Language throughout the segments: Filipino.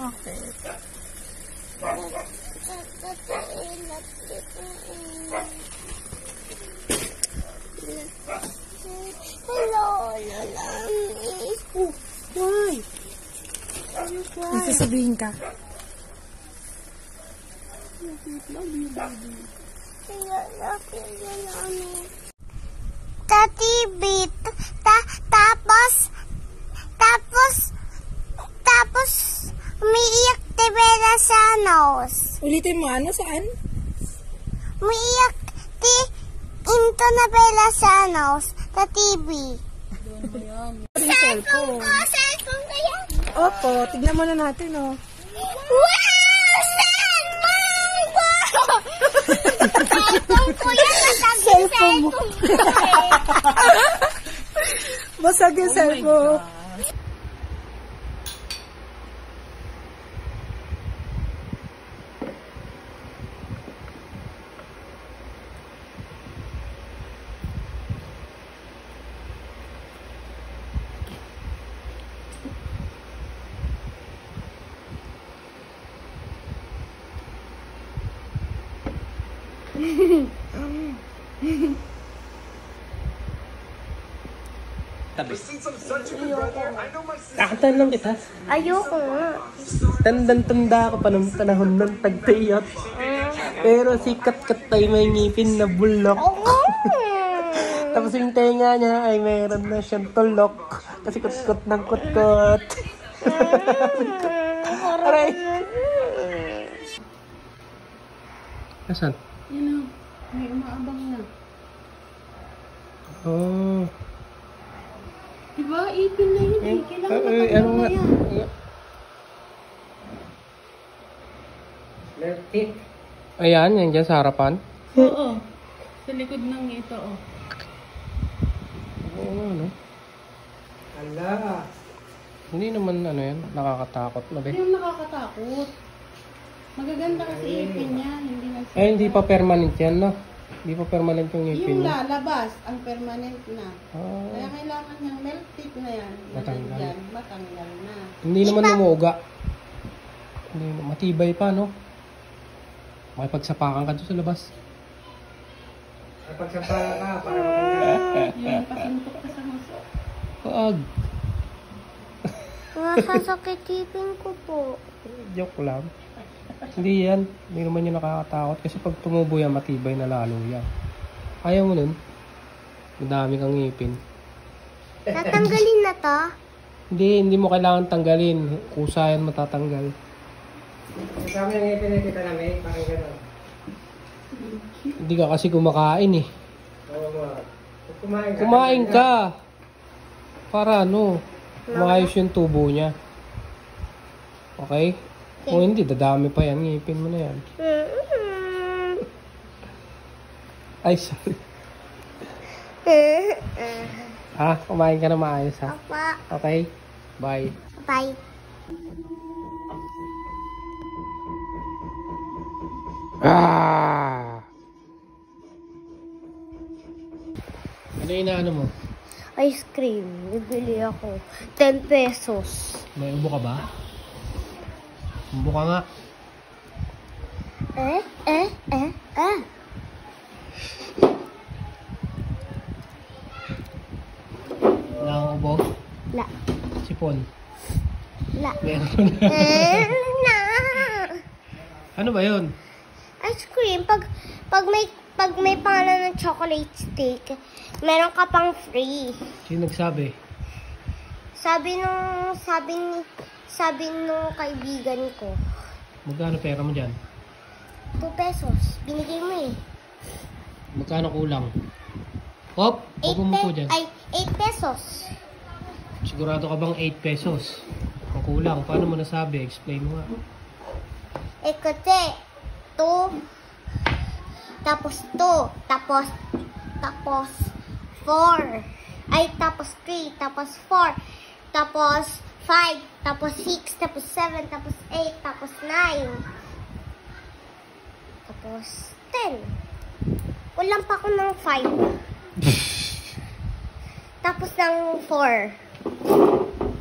Okay. Hello, Lalami. Oh, why? May sasabihin ka. Love you, Lalami. Tatibit. Tapos, umiiyak si Bella Sanos. Ulitin mo, ano, saan? Umiiyak into na Bella Sanos sa TV. Cellphone ko! Cellphone ko yan! Opo, tignan muna natin, oh. Wow! Cellphone ko! Cellphone ko yan! Cellphone mo. Basag yung cellphone. Kakatan lang kita. Ayoko nga. Tandang-tanda ko pa ng panahon ng tagtayot. Pero sikat-kat tayo may ngipin na bulok. Tapos yung tenga niya ay mayroon na siyang tulok. Kasi kutkot ng kutkot. Aray! Nasaan? Yan o. May umaabang na. Oh. Diba? Ipin na yun eh. Kailangan matanggal ano na nga? yan. Ayan, yan dyan sa harapan. Oo. Sa likod ng ito, oh. Oo, ano? Ala. Hindi naman ano yan, nakakatakot na Hindi be. yung nakakatakot. Magaganda kasi ipin niya. Hindi na siya. Eh, hindi pa permanent yan, no? Hindi pa permanent yung ngipin Yung niya. lalabas, ang permanent na. Ah, Kaya kailangan niyang melt tip na yan. Matanggal. Yan, matanggal na. hindi naman lumuga. Hindi, matibay pa, no? Makipagsapakan ka doon sa labas. Makipagsapakan ka, para Yung pasuntok ka sa muso. Wag. Masasakit ipin ko po. Joke lang. Hindi yan. Hindi naman yung nakakatakot. Kasi pag tumubo yan, matibay na lalo yan. Ayaw mo nun. Madami kang ngipin. Natanggalin na to? Hindi mo kailangan tanggalin. Kusa yan matatanggal. Kami yung ngipin na kita namin, parang gano'n. Hindi ka kasi kumakain eh. Oo nga. Kumain ka. Kumain ka! Para ano, maayos yung tubo niya. Okay? Kung hindi, dadami pa yan. Ngipin mo na yan. Ay, sorry. Ha? Kumain ka na maayos ha? Apa. Okay? Bye. Bye. Ah! Ano yung inaano mo? Ice cream. Bibili ako. 10 pesos. May ubo ka ba? Ubo ka nga. Wala kang ubo? La. Sipon. La. Meron. Na. Ano ba yun? Ice cream. Pag may pangalan ng chocolate stick, meron ka pang free. Sino nagsabi? Sabi nung kaibigan ko. Magkano pera mo dyan? 2 pesos. Binigay mo eh. Magkano kulang? Hop! Huwag mo po dyan. 8 pesos. Sigurado ka bang 8 pesos? Ang kulang. Paano mo nasabi? Explain mo nga. Eh kasi, 2, tapos 2, tapos 4, ay tapos 3, tapos 4, tapos 5, tapos 6, tapos 7, tapos 8, tapos 9, tapos 10. Kulang pa ako ng 5. Tapos ng 4.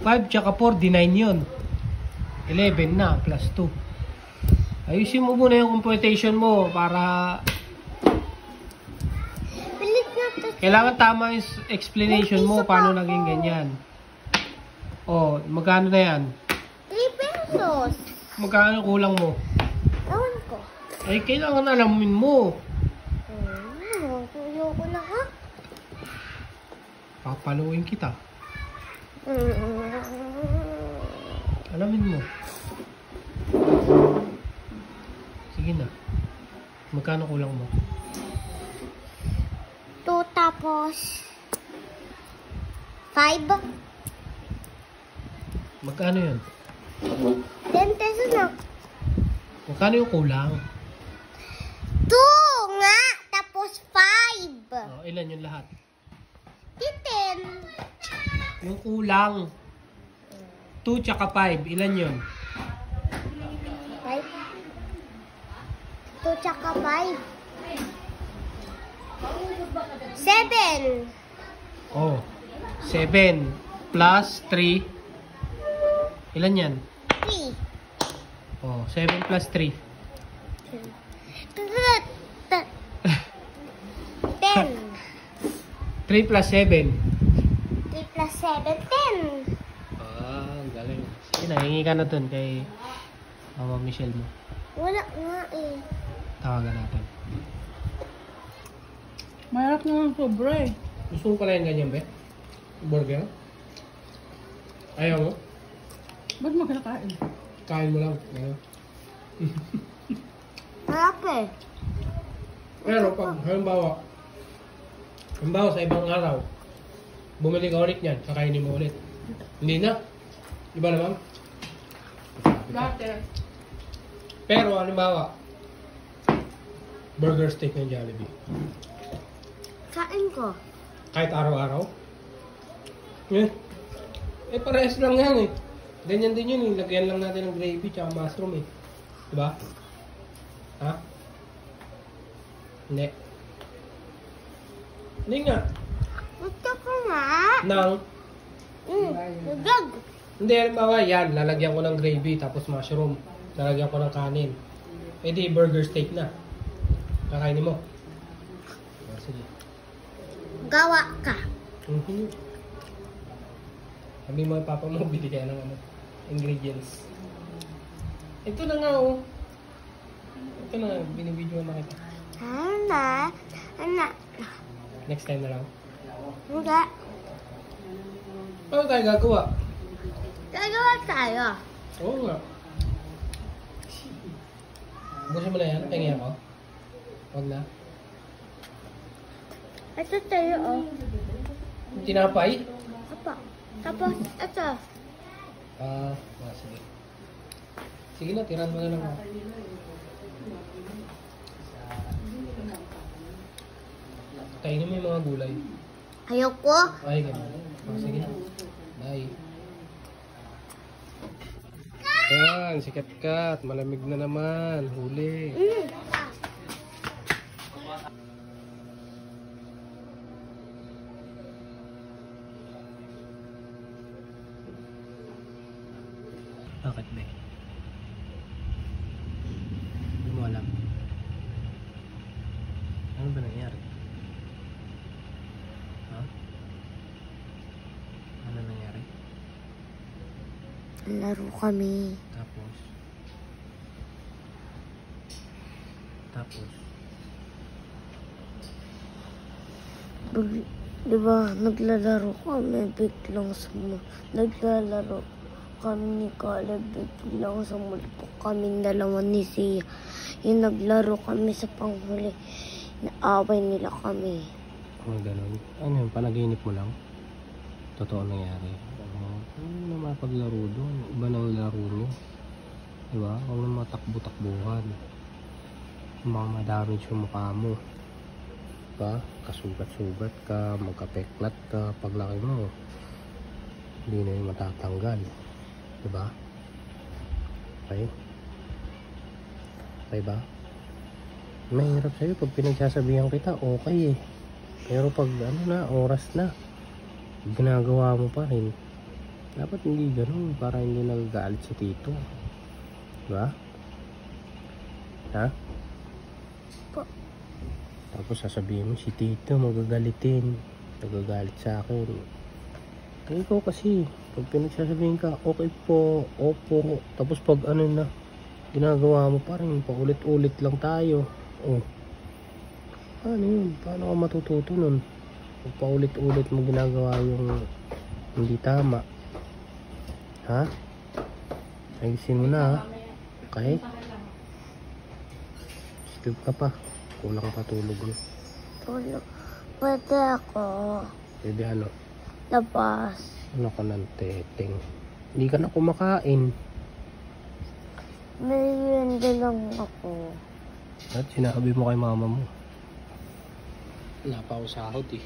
5 tsaka 4, di 9 yun. 11 na, plus 2. Ayusin mo muna yung computation mo para Pilit na to. kailangan tama yung explanation mo paano naging ganyan. Oh, magkano na yan? 3 pesos. Magkano kulang mo? Ewan ko. Ay, kailangan alamin mo. Tuyo ko na ha. Papaluin kita. Alamin mo. Sige na. Magkano kulang mo? 2 tapos 5. Magkano yun? 10 pesos na. Magkano yung kulang? 2 nga. Tapos 5. Oh, ilan yung lahat? 10. Yung kulang. 2 tsaka 5. Ilan yun? 5. 2 tsaka 5. 7. Oh. 7 plus 3. Ilan yan? 3. Oh, 7 plus 3. 10. 3 plus 7. 3 plus 7, 10. Ah, galing. Sige na, hingi ka na dun kay Mama Michelle mo. Wala nga eh. Tawagan natin. Mahirap naman sobra eh. Gusto mo pala yung ganyan, be? Burger? Ayaw mo? Ba't mo kinakain? Kain mo lang. Ayaw. Harap eh. Pero pag, halimbawa sa ibang araw, bumili ka ulit yan, kakainin mo ulit. Hindi na. Di ba naman? Dati. Pero halimbawa, burger steak ng Jollibee. Kain ko. Kahit araw-araw. Parehas lang yan eh. Ganyan din yun eh. Lagyan lang natin ng gravy tsaka mushroom eh. Diba? Ha? Hindi. Hindi nga. Gusto ko nga. Nang, Nagag. hindi halimbawa yan, lalagyan ko ng gravy tapos mushroom. Lalagyan ko ng kanin. Eh di burger steak na. Kakainin mo. Sige. Gawa ka. Sabi mo, papa mo, bili kaya ng ingredients. Ito na nga, oh. Ito na, binibidyo na kita. Ana. Next time na lang. Hindi. Paano tayo gagawa? Gagawa tayo. Oo nga. Gusto mo na yan? Tingin ako? Wag na. Ito tayo oh. Tinapay? Apa. Tapos ito. Sige. Sige na, tiran mo na lang ako. Kainin mo yung mga gulay. Ayoko. Ay, ganun. Sige na. Bye. Ayan, si Kat. Malamig na naman. Huli. Bakit ba? Hindi mo alam. Ano ba nangyari? Ha? Ano nangyari? Laro kami. Tapos? Diba, naglalaro kami, naglalaro kami ni Caleb, biglang sumulpok kaming dalawa ni Sia. Yung naglaro kami sa panghuli, naaway nila kami. Oh, ganun. Ano yun? Panaginip mo lang? Totoo nangyari. Ano na mapaglaro doon? Iba na ang laro nyo. Diba? Huwag na matakbo-takbuhan. Mga madamage yung mukha mo. Diba? Kasugat-sugat ka, magkapeklat ka, paglaki mo. Hindi na yung matatanggal. Diba? Okay? Okay ba? Mahirap sa'yo pag pinagsasabihan kita, okay eh. Pero pag ano na, oras na, ginagawa mo pa rin. Dapat hindi ganun para hindi nagagalit si tito. Diba? Ha? Po. Tapos sasabihin mo si Tito magagalitin. Nagagalit sa akin. Kaya ikaw kasi, pag pinagsasabihin ka, okay po, opo. Tapos pag ano na, ginagawa mo parang paulit-ulit lang tayo. Oh. Paano yun? Paano ka matututo nun? Pag paulit-ulit mo ginagawa yung hindi tama. Ha? Ayusin mo na ha. Okay? Sleep ka pa. Kulang pa tulog mo. Tulog. Pwede ako. Pwede ano? Labas. Ano ka ng teteng? Hindi ka na kumakain. Merienda lang ako. At sinabi mo kay mama mo. Wala pa ako sahod eh.